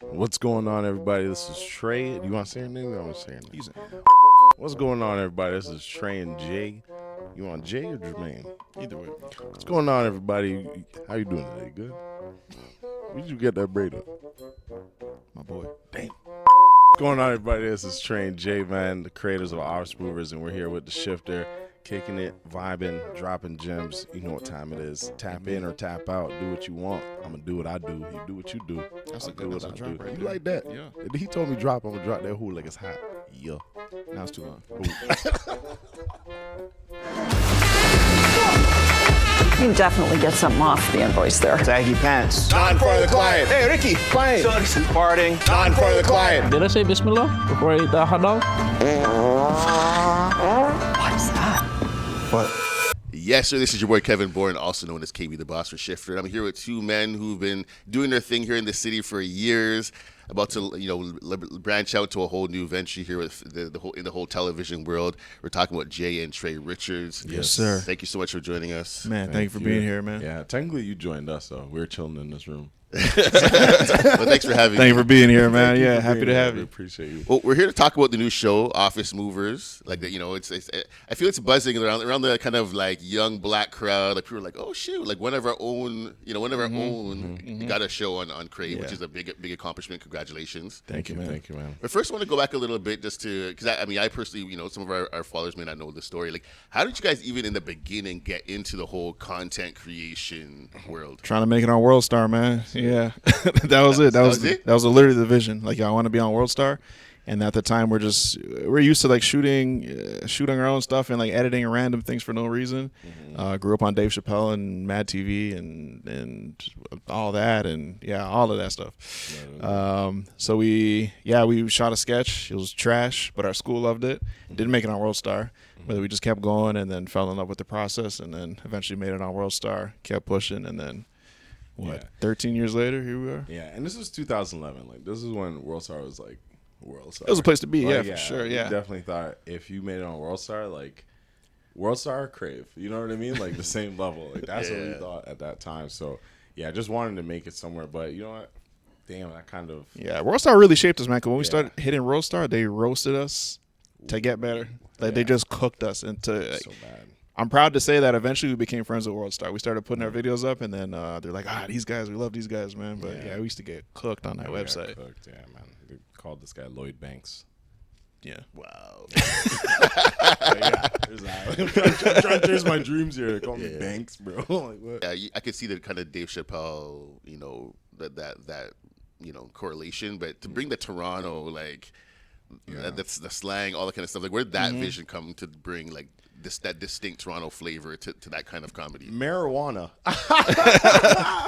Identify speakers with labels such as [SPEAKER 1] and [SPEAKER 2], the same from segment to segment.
[SPEAKER 1] What's going on, everybody? This is Trey. Do you want to say your name? I want to say your name. What's going on, everybody? This is Trey and Jay. You want Jay or Jermaine?
[SPEAKER 2] Either way.
[SPEAKER 1] What's going on, everybody? How you doing today? Good? Where did you get that braid up?
[SPEAKER 2] My boy.
[SPEAKER 1] Damn. What's going on, everybody? This is Trey and Jay, man, the creators of Our Movers, and we're here with the Shifter, kicking it, vibing, dropping gems. You know what time it is. Tap in or tap out. Do what you want. I'm going to do what I do. You do what you do.
[SPEAKER 2] That's
[SPEAKER 1] I'll
[SPEAKER 2] a good
[SPEAKER 1] do what I
[SPEAKER 2] drop
[SPEAKER 1] do.
[SPEAKER 2] right
[SPEAKER 1] You
[SPEAKER 2] there.
[SPEAKER 1] like that?
[SPEAKER 2] Yeah.
[SPEAKER 1] He told me drop. I'm going to drop that who like it's hot. Yeah.
[SPEAKER 2] Now it's too long.
[SPEAKER 3] You can definitely get something off the invoice there.
[SPEAKER 4] Saggy pants.
[SPEAKER 5] Not for the client.
[SPEAKER 4] Hey, Ricky, client.
[SPEAKER 5] Farting. Not for the client.
[SPEAKER 6] Did I say Bismillah before I ate that hot dog?
[SPEAKER 3] What's that?
[SPEAKER 4] What?
[SPEAKER 5] Yes, sir. This is your boy Kevin Bourne, also known as KB the Boss for Shifter. And I'm here with two men who've been doing their thing here in the city for years, about to branch out to a whole new venture here with the whole television world. We're talking about Jae and Trey Richards.
[SPEAKER 2] Yes, sir.
[SPEAKER 5] Thank you so much for joining us.
[SPEAKER 2] Man, thank you for being here, man.
[SPEAKER 1] Yeah, technically you joined us, though. We were chilling in this room.
[SPEAKER 5] Well, thanks for having me.
[SPEAKER 2] Thank you for being here, man.
[SPEAKER 1] Thank you
[SPEAKER 2] Yeah,
[SPEAKER 1] for
[SPEAKER 2] happy
[SPEAKER 1] being
[SPEAKER 2] to
[SPEAKER 1] here.
[SPEAKER 2] have
[SPEAKER 1] We
[SPEAKER 2] you.
[SPEAKER 1] appreciate you.
[SPEAKER 5] Well, we're here to talk about the new show, Office Movers. Like that, it's I feel it's buzzing around the kind of like young black crowd. Like people are like, oh shoot, like one of our own, got a show on Crave, which is a big accomplishment. Congratulations.
[SPEAKER 1] Thank you, man. Thank you, man.
[SPEAKER 5] But first, I want to go back a little bit just to, because I personally, some of our followers may not know the story. Like, how did you guys even in the beginning get into the whole content creation world?
[SPEAKER 2] Trying to make it on World Star, man. Yeah. That was it. That was literally the vision. Like, I want to be on World Star. And at the time, we're used to like shooting our own stuff and like editing random things for no reason. Grew up on Dave Chappelle and Mad TV and all that and all of that stuff. So we shot a sketch. It was trash, but our school loved it. Didn't make it on World Star, but we just kept going and then fell in love with the process and then eventually made it on World Star. Kept pushing and then 13 years later, here we are.
[SPEAKER 1] Yeah, and this was 2011. Like, this is when World Star was like World Star.
[SPEAKER 2] It was a place to be,
[SPEAKER 1] Like,
[SPEAKER 2] for sure.
[SPEAKER 1] We
[SPEAKER 2] Yeah,
[SPEAKER 1] definitely thought if you made it on World Star, like World Star or Crave, you know what I mean? Like the same level. Like that's what we thought at that time. So yeah, just wanted to make it somewhere. But you know what? Damn, that kind of
[SPEAKER 2] World Star really shaped us, man. Cause when we started hitting World Star, they roasted us to get better. Like they just cooked us into. Like,
[SPEAKER 1] so bad.
[SPEAKER 2] I'm proud to say that eventually we became friends with World Star. We started putting our videos up, and then they're like, these guys, we love these guys, man. But we used to get cooked on that website.
[SPEAKER 1] Cooked. Yeah, man. They called this guy Lloyd Banks.
[SPEAKER 2] Yeah.
[SPEAKER 5] Wow.
[SPEAKER 1] I'm trying to chase my dreams here. They call me Banks, bro. Like, what?
[SPEAKER 5] Yeah, I could see the kind of Dave Chappelle, that correlation. But to bring the Toronto, like, that's the slang, all that kind of stuff. Like, where did that vision come to bring like that distinct Toronto flavor to that kind of comedy?
[SPEAKER 1] Marijuana.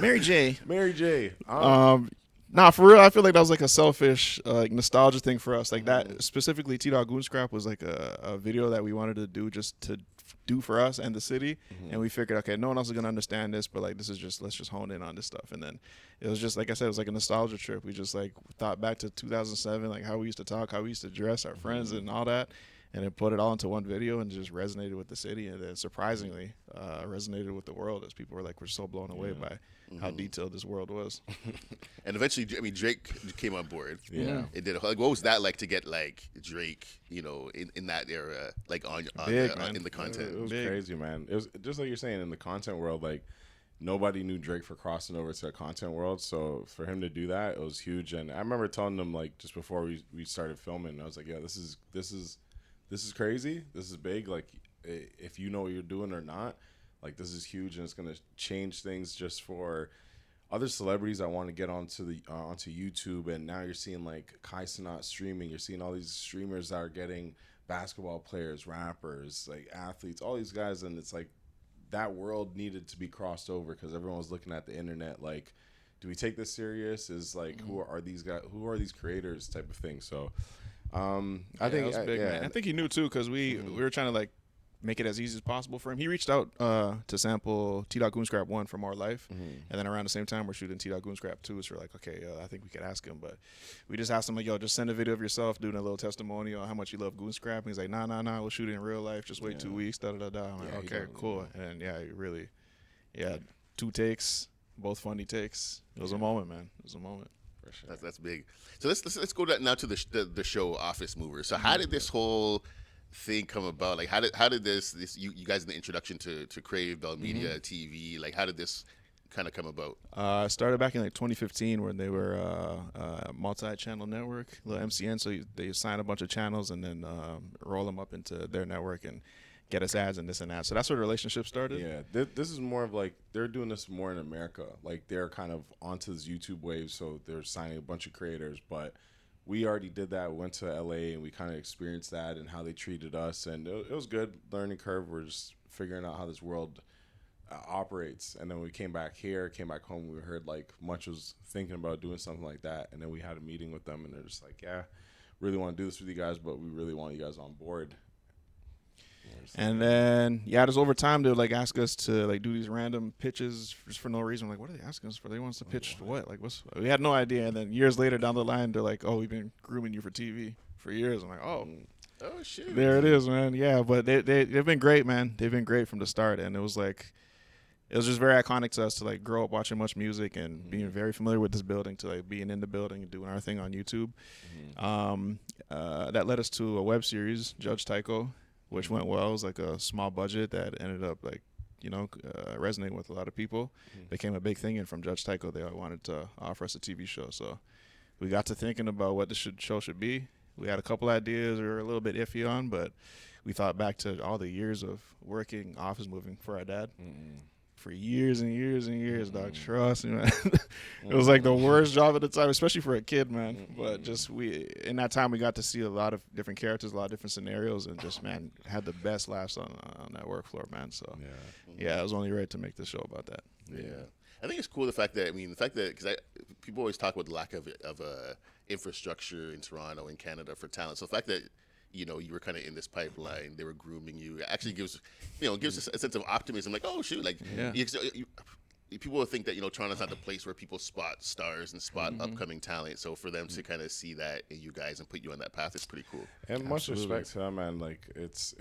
[SPEAKER 2] Mary J.
[SPEAKER 1] Mary J.
[SPEAKER 2] Nah, for real, I feel like that was like a selfish, like nostalgia thing for us. Like that specifically, T-Dog Goon Scrap was like a video that we wanted to do just to do for us and the city. And we figured, okay, no one else is gonna understand this, but like let's just hone in on this stuff. And then it was just like I said, it was like a nostalgia trip. We just like thought back to 2007, like how we used to talk, how we used to dress, our friends, and all that. And then put it all into one video and just resonated with the city. And then surprisingly, resonated with the world as people were like, we're so blown away by how detailed this world was.
[SPEAKER 5] And eventually, Drake came on board.
[SPEAKER 1] Yeah.
[SPEAKER 5] It did. Like, what was that like to get like Drake, in that era, like in the content?
[SPEAKER 1] It was crazy, man. It was just like you're saying in the content world, like nobody knew Drake for crossing over to the content world. So for him to do that, it was huge. And I remember telling them like just before we started filming, I was like, yeah, this is crazy. This is big. Like, if you know what you're doing or not, like, this is huge, and it's gonna change things just for other celebrities that want to get onto YouTube. And now you're seeing like Kai Cenat streaming. You're seeing all these streamers that are getting basketball players, rappers, like athletes, all these guys, and it's like that world needed to be crossed over because everyone was looking at the internet like, do we take this serious? Is like, who are these guys? Who are these creators? Type of thing. So. I think
[SPEAKER 2] it was big, man. I think he knew too because we were trying to like make it as easy as possible for him. He reached out to sample T-Dog Goon Scrap 1 from Our Life, and then around the same time we're shooting T-Dog Goon Scrap 2, so we're like, okay, I think we could ask him, but we just asked him like, yo, just send a video of yourself doing a little testimonial on how much you love Goon Scrap, and he's like, nah, we'll shoot it in real life, just wait 2 weeks, I'm like, okay, cool, and he 2 takes, both funny takes. It was a moment, man. It was a moment.
[SPEAKER 1] For sure.
[SPEAKER 5] That's big. So let's go now to the show Office Movers. So how did this whole thing come about? Like how did this you guys in the introduction to Crave Bell Media TV, like how did this kind of come about?
[SPEAKER 2] It started back in like 2015 when they were a multi-channel network, little MCN. So they sign a bunch of channels and then roll them up into their network and get us ads and this and that. So that's where the relationship started.
[SPEAKER 1] Yeah, this is more of like they're doing this more in America. Like they're kind of onto this YouTube wave, so they're signing a bunch of creators. But we already did that. Went to LA and we kind of experienced that and how they treated us, and it was good learning curve. We're just figuring out how this world operates. And then we came back home. We heard like Much was thinking about doing something like that, and then we had a meeting with them, and they're just like, yeah, really want to do this with you guys, but we really want you guys on board.
[SPEAKER 2] And then, just over time, they would like ask us to like do these random pitches just for no reason. Like, what are they asking us for? They want us to pitch what? Like, we had no idea. And then years later down the line, they're like, oh, we've been grooming you for TV for years. I'm like, oh
[SPEAKER 5] shit,
[SPEAKER 2] there it is, man. Yeah, but they've been great, man. They've been great from the start, and it was just very iconic to us to like grow up watching Much music and being very familiar with this building to like being in the building and doing our thing on YouTube. That led us to a web series, Judge Tycho, which went well. It was like a small budget that ended up like, resonating with a lot of people. Became a big thing, and from Judge Tycho, they wanted to offer us a TV show. So we got to thinking about what the show should be. We had a couple ideas we were a little bit iffy on, but we thought back to all the years of working office moving for our dad. For years and years and years, dog. Trust me, man. It was like the worst job at the time, especially for a kid, man. But just in that time, we got to see a lot of different characters, a lot of different scenarios, and just, man, had the best laughs on that work floor, man. So, I was only ready to make this show about that.
[SPEAKER 5] Yeah. I think it's cool the fact that because people always talk about the lack of infrastructure in Toronto and Canada for talent. So the fact that you were kind of in this pipeline, they were grooming you, actually gives us a sense of optimism. Like, oh shoot, like people will think that Toronto's not the place where people spot stars and spot upcoming talent. So for them to kind of see that in you guys and put you on that path is pretty cool.
[SPEAKER 1] And much respect to them, man. Like it's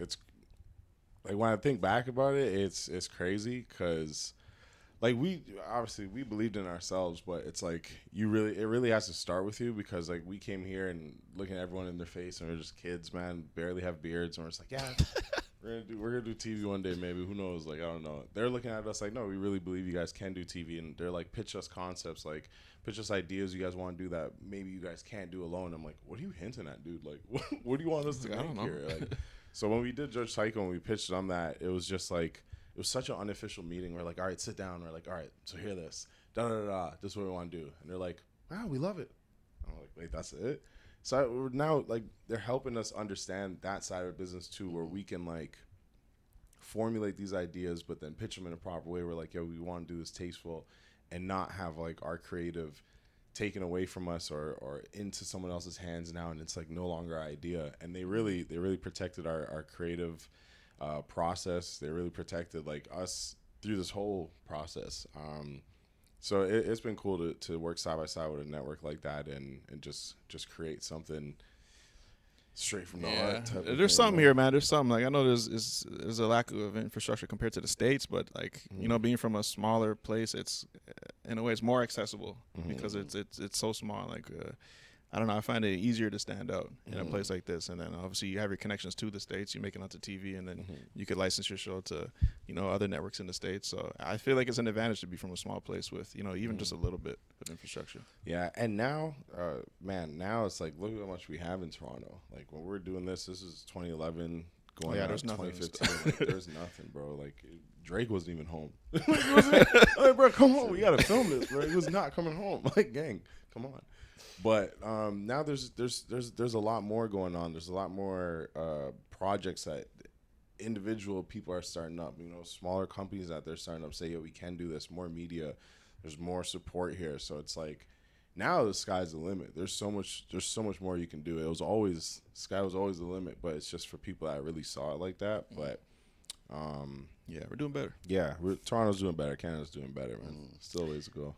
[SPEAKER 1] like when I think back about it, it's crazy because. Like we believed in ourselves, but it's like it really has to start with you because like we came here and looking at everyone in their face and we're just kids, man, barely have beards, and we're just like, yeah, we're gonna do TV one day, maybe. Who knows? Like I don't know. They're looking at us like, no, we really believe you guys can do TV, and they're like, pitch us concepts, like pitch us ideas you guys want to do that maybe you guys can't do alone. I'm like, what are you hinting at, dude? Like, what do you want us to make here? Like, so when we did Judge Psycho and we pitched them that, it was just like. It was such an unofficial meeting. We're like, all right, sit down. We're like, all right, so hear this. Da-da-da-da. This is what we want to do. And they're like, wow, we love it. I'm like, wait, that's it? So we're now, like, they're helping us understand that side of business, too, where we can, like, formulate these ideas but then pitch them in a proper way. We're like, yo, we want to do this tasteful and not have, like, our creative taken away from us or into someone else's hands now, and it's, like, no longer our idea. And they really protected our creative process. They really protected like us through this whole process. So it's been cool to work side by side with a network like that and just create something straight from the heart.
[SPEAKER 2] There's something here, man. There's something like I know there's a lack of infrastructure compared to the States, but like being from a smaller place, it's in a way it's more accessible because it's so small. Like I don't know. I find it easier to stand out in a place like this, and then obviously you have your connections to the States. You make it onto TV, and then you could license your show to other networks in the States. So I feel like it's an advantage to be from a small place with even just a little bit of infrastructure.
[SPEAKER 1] Yeah, and now, now it's like look at how much we have in Toronto. Like when we're doing this is 2011 going on 2015. Like, there's nothing, bro. Like Drake wasn't even home. Like, bro, come on, we gotta film this, bro. He was not coming home. Like, gang, come on. But now there's a lot more going on. There's a lot more projects that individual people are starting up. Smaller companies that they're starting up say, "Yo, we can do this." More media. There's more support here. So it's like now the sky's the limit. There's so much more you can do. Sky was always the limit, but it's just for people that really saw it like that. But
[SPEAKER 2] we're doing better.
[SPEAKER 1] Yeah, Toronto's doing better. Canada's doing better, man. Still a ways to go.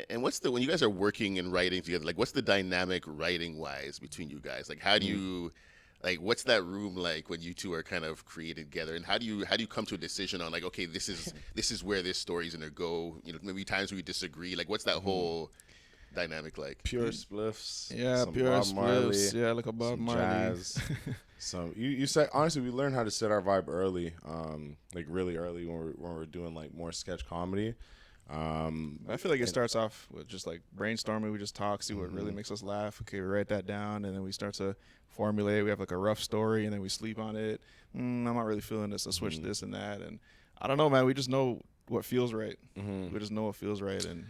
[SPEAKER 5] And when you guys are working and writing together, like what's the dynamic writing wise between you guys? Like how do you, like what's that room like when you two are kind of creating together? And how do you come to a decision on like, okay, this is where this story's gonna go? Maybe times we disagree. Like what's that whole dynamic like?
[SPEAKER 1] Pure spliffs.
[SPEAKER 2] Yeah,
[SPEAKER 1] some
[SPEAKER 2] pure
[SPEAKER 1] Bob Marley,
[SPEAKER 2] spliffs. Yeah, like a Bob
[SPEAKER 1] some
[SPEAKER 2] Marley.
[SPEAKER 1] jazz. Some you said honestly, we learned how to set our vibe early, like really early when we're doing like more sketch comedy.
[SPEAKER 2] I feel like it starts off with just like brainstorming. We just talk, see what really makes us laugh. Okay, we write that down, and then we start to formulate. We have like a rough story, and then we sleep on it. I'm not really feeling this. Let's switch this and that. And I don't know, man. We just know what feels right. We just know what feels right, and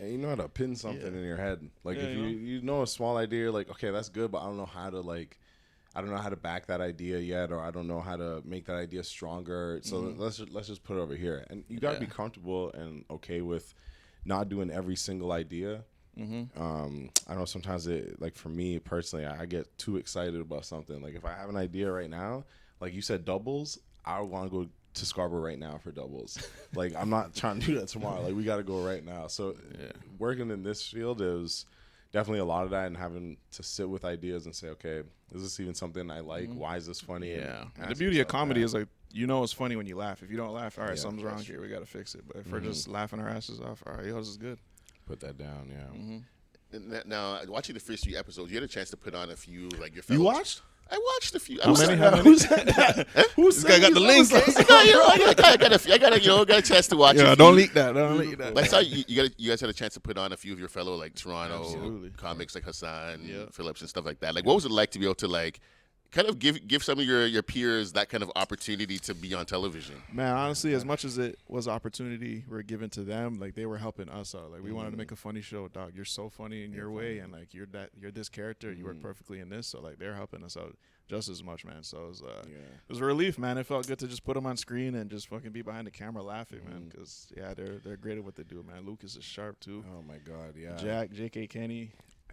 [SPEAKER 1] you know how to pin something in your head. Like
[SPEAKER 2] Yeah,
[SPEAKER 1] if
[SPEAKER 2] you know.
[SPEAKER 1] you know a small idea, you're like, okay, that's good, but I don't know how to I don't know how to back that idea yet, or I don't know how to make that idea stronger. So let's just put it over here. And you got to be comfortable and okay with not doing every single idea. I know sometimes like for me personally, I get too excited about something. Like if I have an idea right now, like you said, doubles, I want to go to Scarborough right now for doubles. Like I'm not trying to do that tomorrow. Like we got to go right now. So working in this field is definitely a lot of that, and having to sit with ideas and say, okay, is this even something I like? Why is this funny?
[SPEAKER 2] yeah.
[SPEAKER 1] And
[SPEAKER 2] The
[SPEAKER 1] ask
[SPEAKER 2] beauty of
[SPEAKER 1] yourself
[SPEAKER 2] comedy
[SPEAKER 1] that.
[SPEAKER 2] is like it's funny when you laugh. If you don't laugh, all right,
[SPEAKER 1] Yeah,
[SPEAKER 2] something's wrong
[SPEAKER 1] that's
[SPEAKER 2] here. We got to fix it. But if we're just laughing our asses off, all right, this is good.
[SPEAKER 1] Put that down, yeah.
[SPEAKER 5] And now, watching the first few episodes, you had a chance to put on a few like your fellow.
[SPEAKER 1] You watched?
[SPEAKER 5] I watched a few.
[SPEAKER 2] How many?
[SPEAKER 1] Who said that? Who
[SPEAKER 2] This guy got the link.
[SPEAKER 5] I got a chance to watch.
[SPEAKER 2] Yeah,
[SPEAKER 5] a
[SPEAKER 2] don't
[SPEAKER 5] few.
[SPEAKER 2] leak that. Don't leak that.
[SPEAKER 5] But I saw you guys had a chance to put on a few of your fellow like Toronto
[SPEAKER 2] Absolutely.
[SPEAKER 5] comics like Hassan,
[SPEAKER 2] Yeah.
[SPEAKER 5] Phillips, and stuff like that. Like, what was it like to be able to like kind of give some of your peers that kind of opportunity to be on television?
[SPEAKER 2] Man, honestly, as much as it was opportunity we're given to them, like they were helping us out. Like we wanted to make a funny show, dog. You're so funny in your way, and like you're this character. You work perfectly in this, so like they're helping us out just as much, man. So it was a relief, man. It felt good to just put them on screen and just fucking be behind the camera laughing, man. Because they're great at what they do, man. Lucas is sharp too.
[SPEAKER 1] Oh my God, yeah.
[SPEAKER 2] Jack, J.K. Kenny,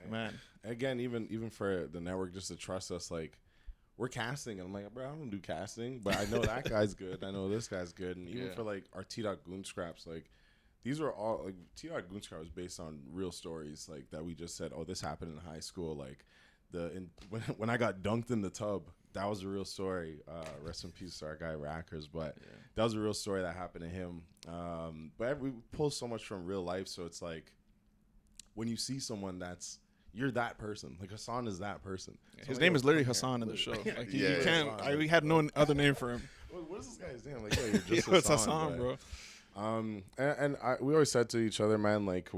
[SPEAKER 2] man.
[SPEAKER 1] Again, even for the network just to trust us, like we're casting, and I'm like, bro, I don't do casting, but I know that guy's good. I know this guy's good, and even for like our T-Dot Goon Scraps, like these are all like T-Dot Goon Scrap was based on real stories, like that we just said, oh, this happened in high school, like when I got dunked in the tub, that was a real story. Rest in peace to our guy Rackers, but that was a real story that happened to him. But we pull so much from real life, so it's like when you see someone you're that person. Like Hassan is that person.
[SPEAKER 2] His name is literally Hassan in the show. Like you can't. We had no other name for him.
[SPEAKER 1] What is this guy's name? Like, yo, you're just
[SPEAKER 2] It's
[SPEAKER 1] Hassan,
[SPEAKER 2] Hassan, bro.
[SPEAKER 1] We always said to each other, man, like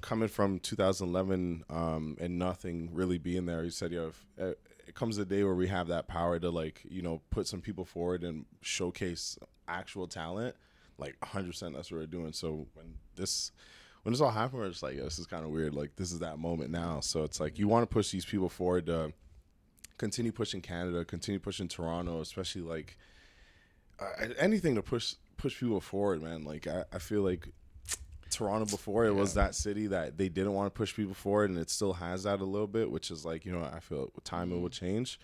[SPEAKER 1] coming from 2011 and nothing really being there, he said, yo, if it comes a day where we have that power to like, put some people forward and showcase actual talent, like 100% that's what we're doing. So when this all happened, we're just like, this is kind of weird. Like this is that moment now. So it's like you want to push these people forward to continue pushing Canada, continue pushing Toronto, especially like anything to push people forward, man. Like I feel like Toronto before it was that city that they didn't want to push people forward, and it still has that a little bit, which is like, I feel with time it will change.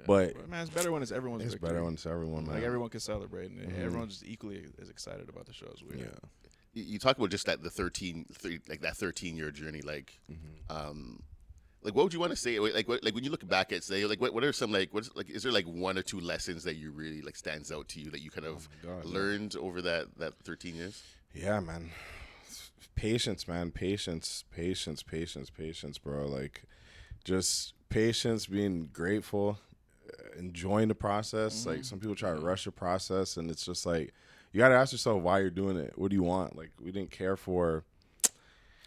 [SPEAKER 1] But
[SPEAKER 2] man, it's better when it's everyone's
[SPEAKER 1] it's
[SPEAKER 2] victory.
[SPEAKER 1] better when it's everyone, man.
[SPEAKER 2] Like everyone can celebrate, and everyone's just equally as excited about the show as we are.
[SPEAKER 5] You talk about just that that 13-year journey, like what would you want to say? Like when you look back at say, like what are some is there like one or two lessons that you really like stands out to you that you kind of learned over that 13 years?
[SPEAKER 1] Yeah, man. Patience, man. Patience, bro. Like just patience, being grateful, enjoying the process. Like some people try to rush the process, and it's just like you got to ask yourself why you're doing it. What do you want? Like we didn't care for.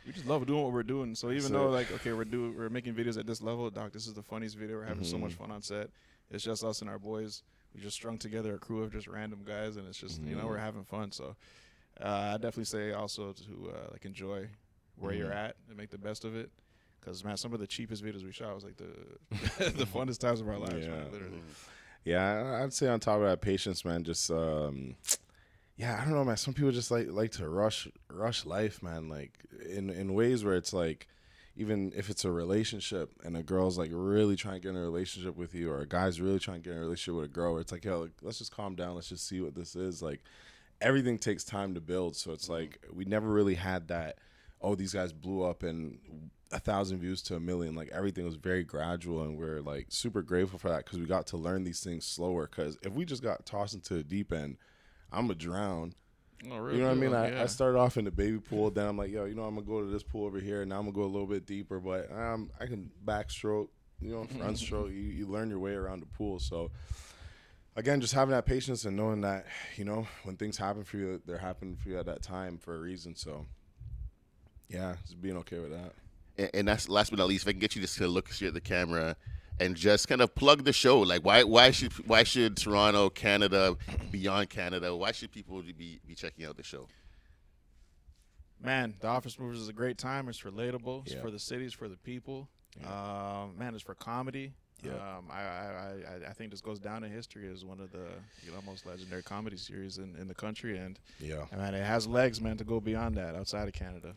[SPEAKER 2] We just love doing what we're doing. So even though like okay, we're making videos at this level, Doc, this is the funniest video. We're having so much fun on set. It's just us and our boys. We just strung together a crew of just random guys, and it's just we're having fun. So I definitely say also to like enjoy where you're at and make the best of it. Because man, some of the cheapest videos we shot was like the the funnest times of our lives, man, literally.
[SPEAKER 1] Yeah, I'd say on top of that, patience, man. Just I don't know, man. Some people just like to rush life, man. Like in ways where it's like, even if it's a relationship and a girl's like really trying to get in a relationship with you, or a guy's really trying to get in a relationship with a girl, where it's like, yo, like, let's just calm down. Let's just see what this is. Like everything takes time to build. So it's like we never really had that. Oh, these guys blew up and 1,000 views to 1 million. Like everything was very gradual, and we're like super grateful for that because we got to learn these things slower. Because if we just got tossed into the deep end, I'm gonna drown.
[SPEAKER 2] Oh, really?
[SPEAKER 1] You know what I mean?
[SPEAKER 2] Yeah.
[SPEAKER 1] I started off in the baby pool. Then I'm like, yo, I'm going to go to this pool over here. Now I'm going to go a little bit deeper. But I can backstroke, front stroke. You learn your way around the pool. So, again, just having that patience and knowing that, when things happen for you, they're happening for you at that time for a reason. So, yeah, just being okay with that.
[SPEAKER 5] And that's last but not least, if I can get you just to look straight at the camera and just kind of plug the show. Like, why should Toronto, Canada, beyond Canada, why should people be checking out the show?
[SPEAKER 2] Man, The Office Movers is a great time. It's relatable. It's
[SPEAKER 1] Yeah.
[SPEAKER 2] for the city. It's for the people. Man, it's for comedy.
[SPEAKER 1] Yeah.
[SPEAKER 2] I think this goes down in history as one of the most legendary comedy series in the country. And
[SPEAKER 1] Yeah.
[SPEAKER 2] man, it has legs, man, to go beyond that outside of Canada.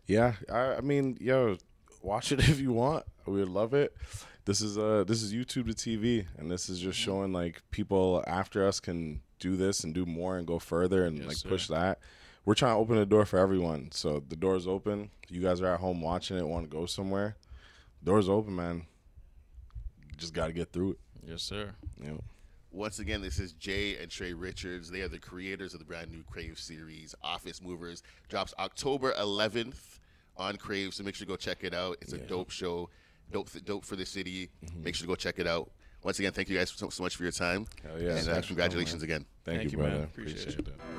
[SPEAKER 1] Yeah. I mean, watch it if you want. We would love it. This is YouTube to TV, and this is just showing like people after us can do this and do more and go further and push that. We're trying to open the door for everyone. So the door's open. You guys are at home watching it, want to go somewhere. Door's open, man. You just got to get through it.
[SPEAKER 2] Yes, sir.
[SPEAKER 1] Yeah.
[SPEAKER 5] Once again, this is Jae and Trey Richards. They are the creators of the brand new Crave series, Office Movers. Drops October 11th on Crave, so make sure to go check it out. It's a dope show, dope for the city. Make sure to go check it out. Once again, thank you guys so much for your time.
[SPEAKER 1] Hell yeah.
[SPEAKER 5] And congratulations again.
[SPEAKER 1] Thank you,
[SPEAKER 2] man.
[SPEAKER 1] brother.
[SPEAKER 2] Appreciate
[SPEAKER 1] Appreciate
[SPEAKER 2] it.
[SPEAKER 1] that.